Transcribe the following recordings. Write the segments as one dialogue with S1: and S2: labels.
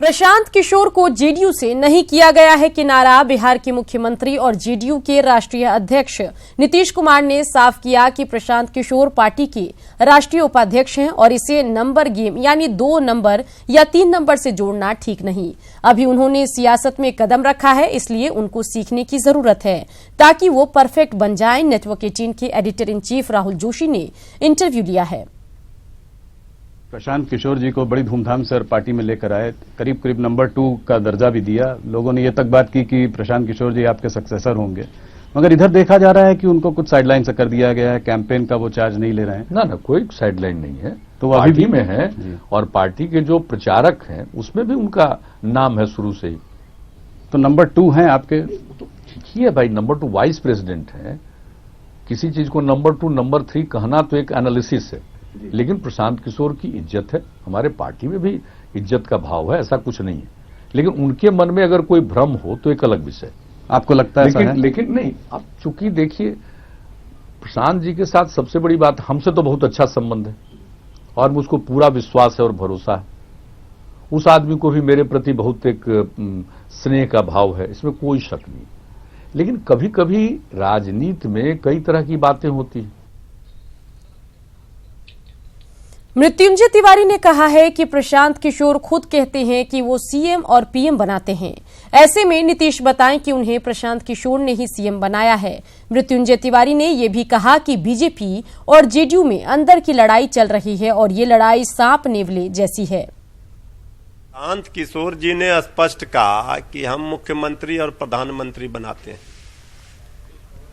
S1: प्रशांत किशोर को जेडीयू से नहीं किया गया है किनारा। बिहार के मुख्यमंत्री और जेडीयू के राष्ट्रीय अध्यक्ष नीतीश कुमार ने साफ किया कि प्रशांत किशोर पार्टी के राष्ट्रीय उपाध्यक्ष हैं और इसे नंबर गेम यानी 2 नंबर या 3 नंबर से जोड़ना ठीक नहीं। अभी उन्होंने सियासत में कदम रखा है, इसलिए उनको सीखने की जरूरत है ताकि वो परफेक्ट बन जाएं। नेटवर्क 18 के editor in chief Rahul Joshi ने इंटरव्यू लिया है।
S2: प्रशांत किशोर जी को बड़ी धूमधाम से पार्टी में लेकर आए, करीब करीब नंबर 2 का दर्जा भी दिया। लोगों ने ये तक बात की कि प्रशांत किशोर जी आपके सक्सेसर होंगे, मगर इधर देखा जा रहा है कि उनको कुछ साइडलाइन से कर दिया गया है। कैंपेन का वो चार्ज नहीं ले रहे हैं।
S3: ना कोई साइडलाइन नहीं है,
S2: तो
S3: वो अभी भी में है और पार्टी के जो प्रचारक हैं उसमें भी उनका नाम है शुरू से ही।
S2: तो नंबर 2 हैं आपके?
S3: देखिए भाई, नंबर 2 वाइस प्रेसिडेंट है। किसी चीज को नंबर 2 नंबर 3 कहना तो एक एनालिसिस है, लेकिन प्रशांत किशोर की इज्जत है, हमारे पार्टी में भी इज्जत का भाव है, ऐसा कुछ नहीं है। लेकिन उनके मन में अगर कोई भ्रम हो तो एक अलग विषय।
S2: आपको लगता है?
S3: लेकिन नहीं, आप चूंकि देखिए प्रशांत जी के साथ सबसे बड़ी बात, हमसे तो बहुत अच्छा संबंध है और मुझको पूरा विश्वास है और भरोसा है। उस आदमी को भी मेरे प्रति बहुत एक स्नेह का भाव है, इसमें कोई शक नहीं। लेकिन कभी कभी राजनीति में कई तरह की बातें होती हैं।
S1: मृत्युंजय तिवारी ने कहा है कि प्रशांत किशोर खुद कहते हैं कि वो सीएम और पीएम बनाते हैं। ऐसे में नीतीश बताएं कि उन्हें प्रशांत किशोर ने ही सीएम बनाया है। मृत्युंजय तिवारी ने यह भी कहा कि बीजेपी और जेडीयू में अंदर की लड़ाई चल रही है और ये लड़ाई सांप नेवले जैसी है।
S4: प्रशांत किशोर जी ने स्पष्ट कहा कि हम मुख्यमंत्री और प्रधानमंत्री बनाते हैं।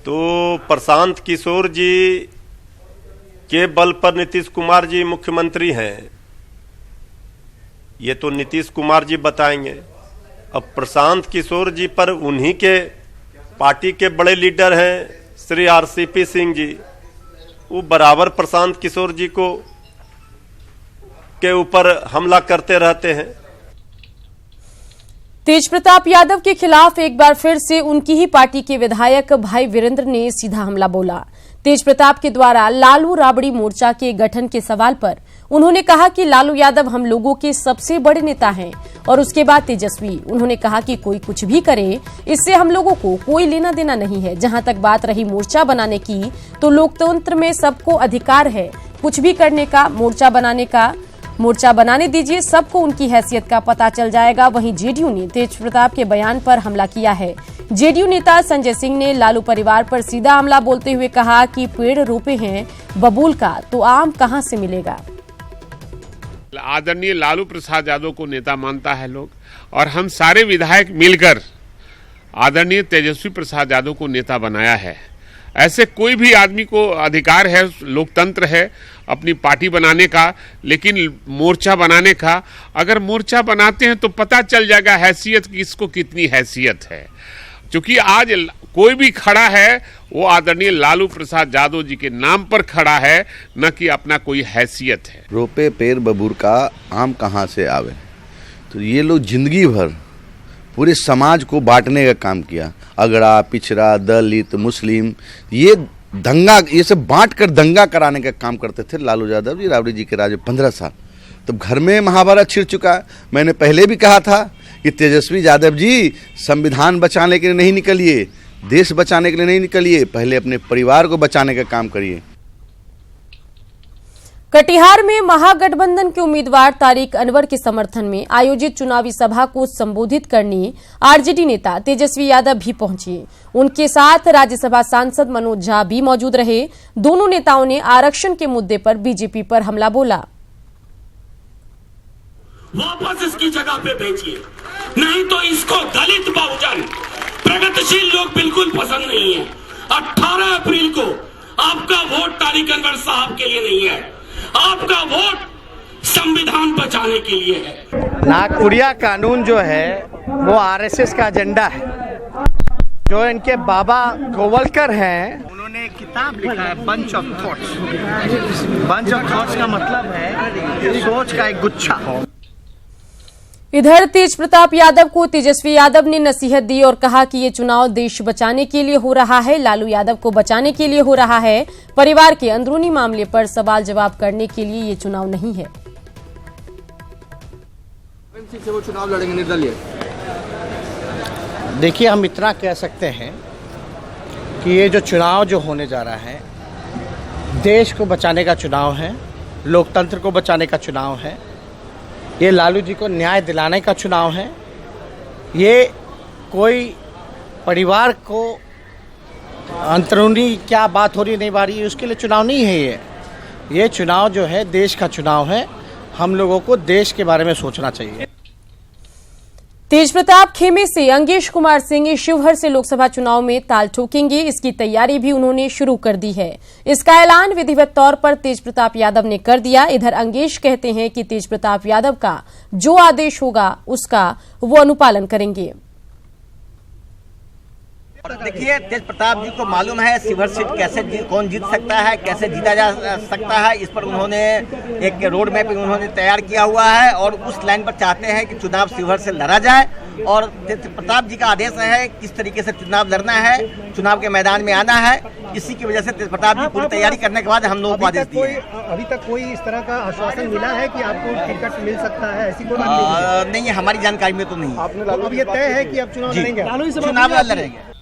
S4: तो प्रशांत किशोर जी के बल पर नीतीश कुमार जी मुख्यमंत्री हैं, ये तो नीतीश कुमार जी बताएंगे। अब प्रशांत किशोर जी पर उन्हीं के पार्टी के बड़े लीडर हैं श्री आरसीपी सिंह जी, वो बराबर प्रशांत किशोर जी को के ऊपर हमला करते रहते हैं।
S1: तेज प्रताप यादव के खिलाफ एक बार फिर से उनकी ही पार्टी के विधायक भाई वीरेंद्र ने सीधा हमला बोला। तेज प्रताप के द्वारा लालू राबड़ी मोर्चा के गठन के सवाल पर उन्होंने कहा कि लालू यादव हम लोगों के सबसे बड़े नेता हैं और उसके बाद तेजस्वी। उन्होंने कहा कि कोई कुछ भी करे, इससे हम लोगों को कोई लेना देना नहीं है। जहां तक बात रही मोर्चा बनाने की, तो लोकतंत्र में सबको अधिकार है कुछ भी करने का, मोर्चा बनाने दीजिए, सबको उनकी हैसियत का पता चल जाएगा। वहीं जेडीयू ने तेज प्रताप के बयान पर हमला किया है। जेडीयू नेता संजय सिंह ने लालू परिवार पर सीधा हमला बोलते हुए कहा कि पेड़ रोपे हैं बबूल का, तो आम कहां से मिलेगा।
S5: आदरणीय लालू प्रसाद यादव को नेता मानता है लोग, और हम सारे विधायक मिलकर आदरणीय तेजस्वी प्रसाद यादव को नेता बनाया है। ऐसे कोई भी आदमी को अधिकार है, लोकतंत्र है अपनी पार्टी बनाने का, लेकिन मोर्चा बनाने का, अगर मोर्चा बनाते हैं तो पता चल जाएगा हैसियत किसको कितनी हैसियत है। क्योंकि आज कोई भी खड़ा है वो आदरणीय लालू प्रसाद यादव जी के नाम पर खड़ा है, न कि अपना कोई हैसियत है।
S6: रोपे पेड़ बबूर का आम कहाँ से आवे। तो ये लोग जिंदगी भर पूरे समाज को बांटने का काम किया। अगड़ा, पिछड़ा, दलित, मुस्लिम, ये दंगा, ये सब बांट कर दंगा कराने का काम करते थे लालू यादव जी, राबड़ी जी के राज में 15 साल। तब घर में महाभारत छिड़ चुका है। मैंने पहले भी कहा था कि तेजस्वी यादव जी संविधान बचाने के लिए नहीं निकलिए, देश बचाने के लिए नहीं निकलिए, पहले अपने परिवार को बचाने का काम करिए।
S1: कटिहार में महागठबंधन के उम्मीदवार तारिक अनवर के समर्थन में आयोजित चुनावी सभा को संबोधित करने आरजेडी नेता तेजस्वी यादव भी पहुंचे। उनके साथ राज्यसभा सांसद मनोज झा भी मौजूद रहे। दोनों नेताओं ने आरक्षण के मुद्दे पर बीजेपी पर हमला बोला।
S7: वापस इसकी जगह पे भेजिए, नहीं तो इसको दलित बहुजन प्रगतिशील लोग बिल्कुल पसंद नहीं है। 18 अप्रैल को आपका वोट तारिक अनवर साहब के लिए नहीं है, आपका वोट संविधान बचाने के लिए है।
S8: नागपुरिया कानून जो है वो आरएसएस का एजेंडा है। जो इनके बाबा गोवलकर हैं, उन्होंने एक किताब लिखा है bunch of thoughts. Bunch of thoughts का मतलब है सोच का एक गुच्छा।
S1: इधर तेज प्रताप यादव को तेजस्वी यादव ने नसीहत दी और कहा कि ये चुनाव देश बचाने के लिए हो रहा है, लालू यादव को बचाने के लिए हो रहा है। परिवार के अंदरूनी मामले पर सवाल जवाब करने के लिए ये चुनाव नहीं है।
S9: सीट से वो चुनाव लड़ेंगे निर्दलीय?
S8: देखिए, हम इतना कह सकते हैं कि ये जो चुनाव जो होने जा रहा है, देश को बचाने का चुनाव है, लोकतंत्र को बचाने का चुनाव है, ये लालू जी को न्याय दिलाने का चुनाव है। ये कोई परिवार को अंदरूनी क्या बात हो रही नहीं बारी उसके लिए चुनाव नहीं है। ये चुनाव जो है देश का चुनाव है। हम लोगों को देश के बारे में सोचना चाहिए।
S1: तेज प्रताप खेमे से अंगेश कुमार सिंह शिवहर से लोकसभा चुनाव में ताल ठोकेंगे, इसकी तैयारी भी उन्होंने शुरू कर दी है। इसका ऐलान विधिवत तौर पर तेज प्रताप यादव ने कर दिया। इधर अंगेश कहते हैं कि तेज प्रताप यादव का जो आदेश होगा उसका वो अनुपालन करेंगे।
S10: देखिए, तेज प्रताप जी को मालूम है शिवहर सीट कैसे कौन जीत सकता है, कैसे जीता जा सकता है। इस पर उन्होंने एक रोड मैप उन्होंने तैयार किया हुआ है और उस लाइन पर चाहते हैं कि चुनाव शिवहर से लड़ा जाए। और तेज प्रताप जी का आदेश है किस तरीके से चुनाव लड़ना है, चुनाव के मैदान में आना है। इसी की वजह से तेज प्रताप जी पूरी तैयारी करने के बाद हम लोगों को आदेश दिए।
S9: अभी तक कोई इस तरह का आश्वासन मिला है कि आपको टिकट मिल सकता है? ऐसी कोई
S10: नहीं, हमारी जानकारी में तो नहीं।
S9: अब ये तय है कि आप चुनाव लड़ेंगे?
S10: चुनाव लड़ेंगे।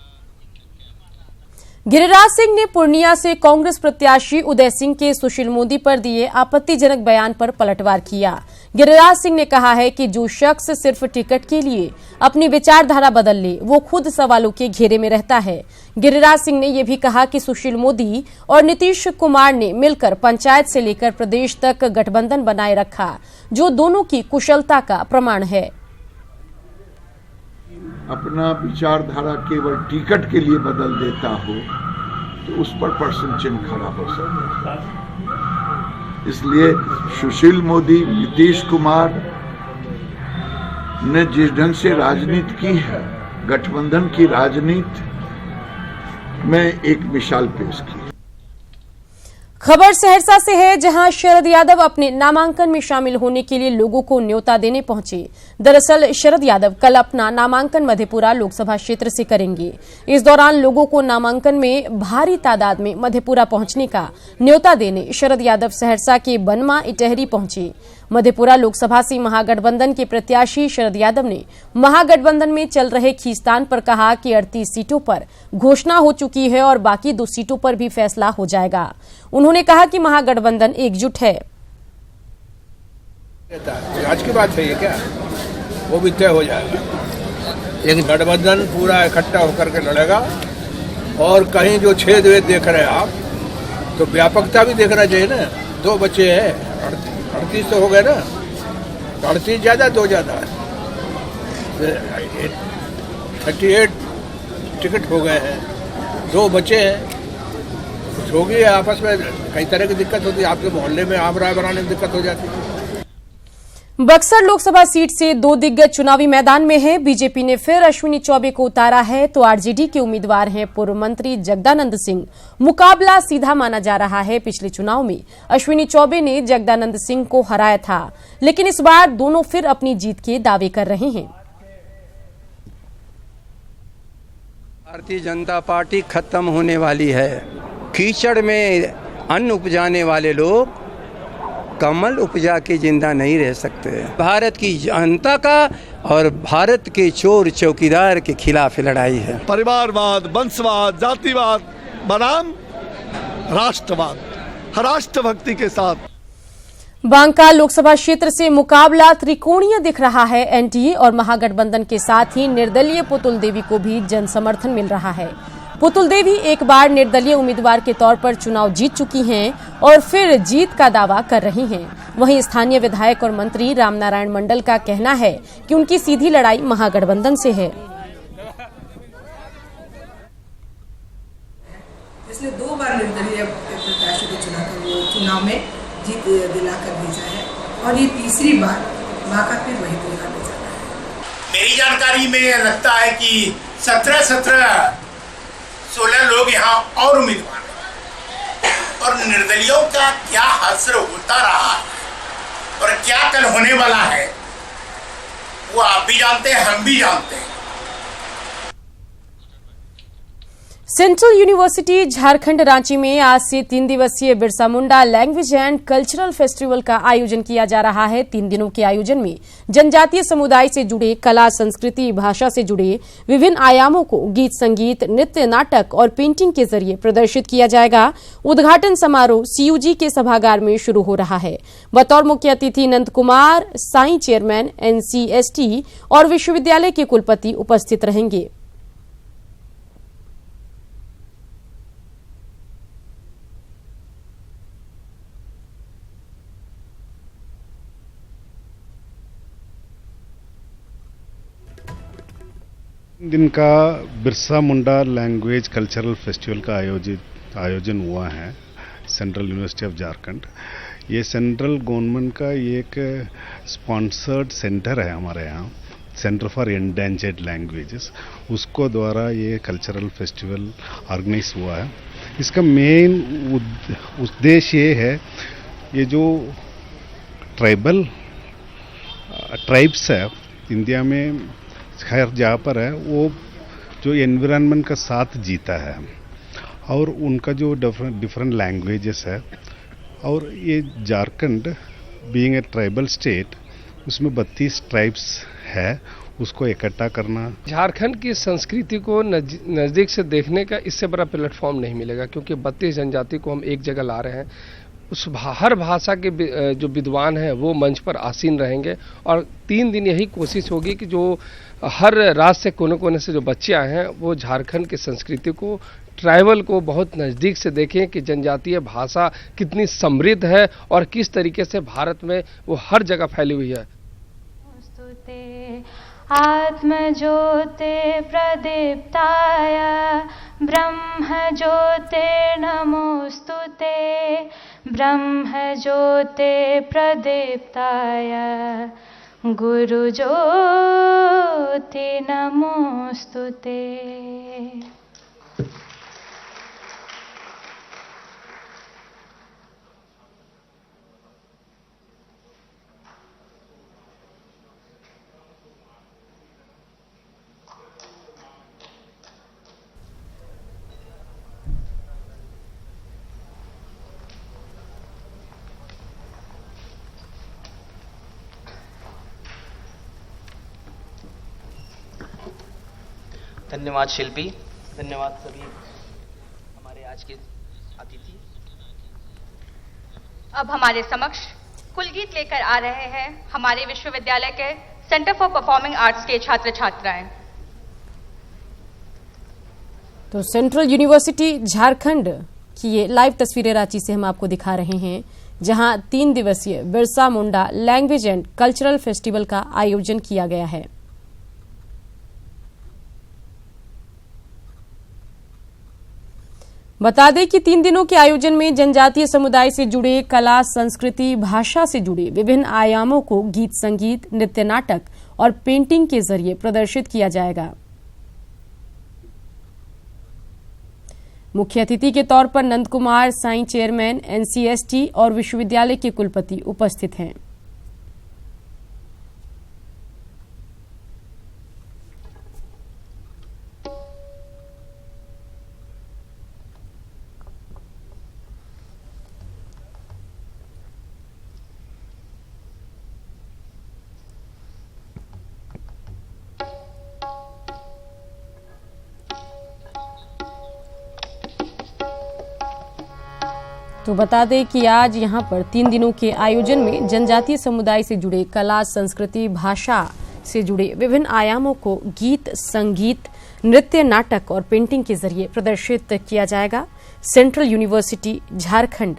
S1: गिरिराज सिंह ने पूर्णिया से कांग्रेस प्रत्याशी उदय सिंह के सुशील मोदी पर दिए आपत्तिजनक बयान पर पलटवार किया। गिरिराज सिंह ने कहा है कि जो शख्स सिर्फ टिकट के लिए अपनी विचारधारा बदल ले वो खुद सवालों के घेरे में रहता है। गिरिराज सिंह ने यह भी कहा कि सुशील मोदी और नीतीश कुमार ने मिलकर पंचायत से लेकर प्रदेश तक गठबंधन बनाए रखा, जो दोनों की कुशलता का प्रमाण है।
S11: अपना विचारधारा केवल टिकट के लिए बदल देता हो तो उस पर प्रश्न चिन्ह खड़ा हो सकता है। इसलिए सुशील मोदी, नीतीश कुमार ने जिस ढंग से राजनीति की है, गठबंधन की राजनीति में एक मिसाल पेश की।
S1: खबर सहरसा से है, जहां शरद यादव अपने नामांकन में शामिल होने के लिए लोगों को न्योता देने पहुंचे। दरअसल शरद यादव कल अपना नामांकन मधेपुरा लोकसभा क्षेत्र से करेंगे। इस दौरान लोगों को नामांकन में भारी तादाद में मधेपुरा पहुंचने का न्योता देने शरद यादव सहरसा के बनमा इटहरी पहुंचे। मधेपुरा लोकसभा से महागठबंधन के प्रत्याशी शरद यादव ने महागठबंधन में चल रहे खींचतान पर कहा कि 38 सीटों पर घोषणा हो चुकी है और बाकी 2 सीटों पर भी फैसला हो जाएगा। उन्होंने कहा कि महागठबंधन एकजुट है।
S12: आज की बात है ये, क्या वो भी तय हो जाएगा, लेकिन गठबंधन पूरा इकट्ठा होकर के लड़ेगा। और कहीं जो छेद वेद देख रहे हैं आप, तो व्यापकता भी देखना चाहिए ना। 2 बच्चे हैं, 38 तो हो गए ना, 38 ज्यादा 2 ज्यादा, 38 टिकट हो गए हैं, 2 बचे हैं। कुछ होगी आपस में, कई तरह की दिक्कत होती है। आपके मोहल्ले में आम राय बनाने में दिक्कत हो जाती है।
S1: बक्सर लोकसभा सीट से 2 दिग्गज चुनावी मैदान में हैं। बीजेपी ने फिर अश्विनी चौबे को उतारा है, तो आरजेडी के उम्मीदवार हैं पूर्व मंत्री जगदानंद सिंह। मुकाबला सीधा माना जा रहा है। पिछले चुनाव में अश्विनी चौबे ने जगदानंद सिंह को हराया था, लेकिन इस बार दोनों फिर अपनी जीत के दावे कर रहे हैं।
S13: भारतीय जनता पार्टी खत्म होने वाली है। कीचड़ में अन्न उपजाने वाले लोग कमल उपजा के जिंदा नहीं रह सकते। भारत की जनता का और भारत के चोर चौकीदार के खिलाफ लड़ाई है।
S14: परिवारवाद, वंशवाद, जातिवाद बनाम राष्ट्रवाद, राष्ट्रभक्ति के साथ।
S1: बांका लोकसभा क्षेत्र से मुकाबला त्रिकोणीय दिख रहा है। एनडीए और महागठबंधन के साथ ही निर्दलीय पुतुल देवी को भी जन समर्थन मिल रहा है। पुतुल देवी एक बार निर्दलीय उम्मीदवार के तौर पर चुनाव जीत चुकी हैं और फिर जीत का दावा कर रही हैं। वहीं स्थानीय विधायक और मंत्री रामनारायण मंडल का कहना है कि उनकी सीधी लड़ाई महागठबंधन से है।
S15: इसलिए 2 बार निर्दलीय प्रत्याशी को चुनाव में जीत दिलाकर भेजा है और ये तीसरी बार बांका फिर वही दिला भेजा है।
S16: मेरी जानकारी में लगता है कि 17-16 लोग यहाँ और उम्मीदवार हैं और निर्दलियों का क्या हश्र होता रहा है और क्या कल होने वाला है वो आप भी जानते हैं, हम भी जानते हैं।
S1: सेंट्रल यूनिवर्सिटी झारखंड रांची में आज से 3 दिवसीय Birsa Munda language and cultural festival का आयोजन किया जा रहा है। 3 दिनों के आयोजन में जनजातीय समुदाय से जुड़े कला, संस्कृति, भाषा से जुड़े विभिन्न आयामों को गीत, संगीत, नृत्य, नाटक और पेंटिंग के जरिए प्रदर्शित किया जाएगा। उद्घाटन समारोह सीयूजी के सभागार में शुरू हो रहा है। बतौर मुख्य अतिथि नंद कुमार साई, चेयरमैन NCST और विश्वविद्यालय के कुलपति उपस्थित रहेंगे।
S17: दिन का Birsa Munda language cultural festival का आयोजन हुआ है सेंट्रल यूनिवर्सिटी ऑफ झारखंड। ये सेंट्रल गवर्नमेंट का एक स्पॉन्सर्ड सेंटर है हमारे यहाँ, सेंटर फॉर एंडेंजर्ड लैंग्वेजेस, उसको द्वारा ये कल्चरल फेस्टिवल ऑर्गेनाइज हुआ है। इसका मेन उद्देश्य ये है, ये जो ट्राइब्स है इंडिया में खैर जहाँ पर है, वो जो एनवायरनमेंट का साथ जीता है और उनका जो डिफरेंट लैंग्वेजेस है, और ये Jharkhand being a tribal state, उसमें 32 ट्राइब्स है, उसको इकट्ठा करना।
S18: झारखंड की संस्कृति को नज़दीक से देखने का इससे बड़ा प्लेटफॉर्म नहीं मिलेगा, क्योंकि 32 जनजाति को हम एक जगह ला रहे हैं। उस हर भाषा के जो विद्वान हैं वो मंच पर आसीन रहेंगे और 3 दिन यही कोशिश होगी कि जो हर राज्य से कोने कोने से जो बच्चे आए हैं वो झारखंड की संस्कृति को, ट्राइबल को बहुत नज़दीक से देखें कि जनजातीय भाषा कितनी समृद्ध है और किस तरीके से भारत में वो हर जगह फैली हुई है।
S19: आत्मज्योते प्रदीप्ताय ब्रह्मज्योते नमोस्तुते, ब्रह्मज्योते प्रदीप्ताय गुरुज्योति नमोस्तुते।
S20: धन्यवाद शिल्पी, धन्यवाद सभी हमारे आज के अतिथि।
S21: अब हमारे समक्ष कुलगीत लेकर आ रहे हैं हमारे विश्वविद्यालय के सेंटर फॉर परफॉर्मिंग आर्ट्स के छात्र छात्राएं।
S1: तो सेंट्रल यूनिवर्सिटी झारखंड की ये लाइव तस्वीरें रांची से हम आपको दिखा रहे हैं, जहां 3 दिवसीय Birsa Munda language and cultural festival का आयोजन किया गया है। बता दें कि 3 दिनों के आयोजन में जनजातीय समुदाय से जुड़े कला, संस्कृति, भाषा से जुड़े विभिन्न आयामों को गीत, संगीत, नृत्य, नाटक और पेंटिंग के जरिए प्रदर्शित किया जाएगा। मुख्य अतिथि के तौर पर नंद कुमार साई, चेयरमैन NCST और विश्वविद्यालय के कुलपति उपस्थित हैं। तो बता दें कि आज यहां पर 3 दिनों के आयोजन में जनजातीय समुदाय से जुड़े कला, संस्कृति, भाषा से जुड़े विभिन्न आयामों को गीत, संगीत, नृत्य, नाटक और पेंटिंग के जरिए प्रदर्शित किया जाएगा। सेंट्रल यूनिवर्सिटी झारखंड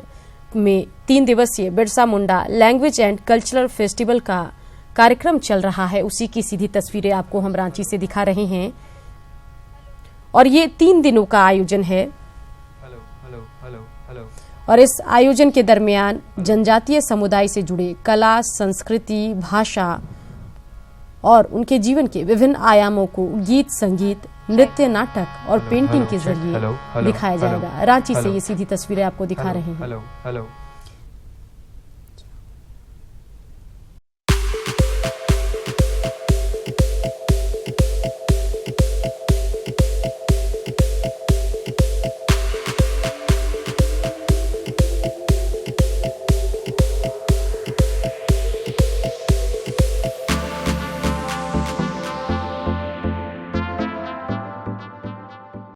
S1: में 3 दिवसीय Birsa Munda language and cultural festival का कार्यक्रम चल रहा है। उसी की सीधी तस्वीरें आपको हम रांची से दिखा रहे हैं और ये 3 दिनों का आयोजन है। और इस आयोजन के दरमियान जनजातीय समुदाय से जुड़े कला, संस्कृति, भाषा और उनके जीवन के विभिन्न आयामों को गीत, संगीत, नृत्य, नाटक और पेंटिंग के जरिए दिखाया जाएगा। रांची से ये सीधी तस्वीरें आपको दिखा रहे हैं।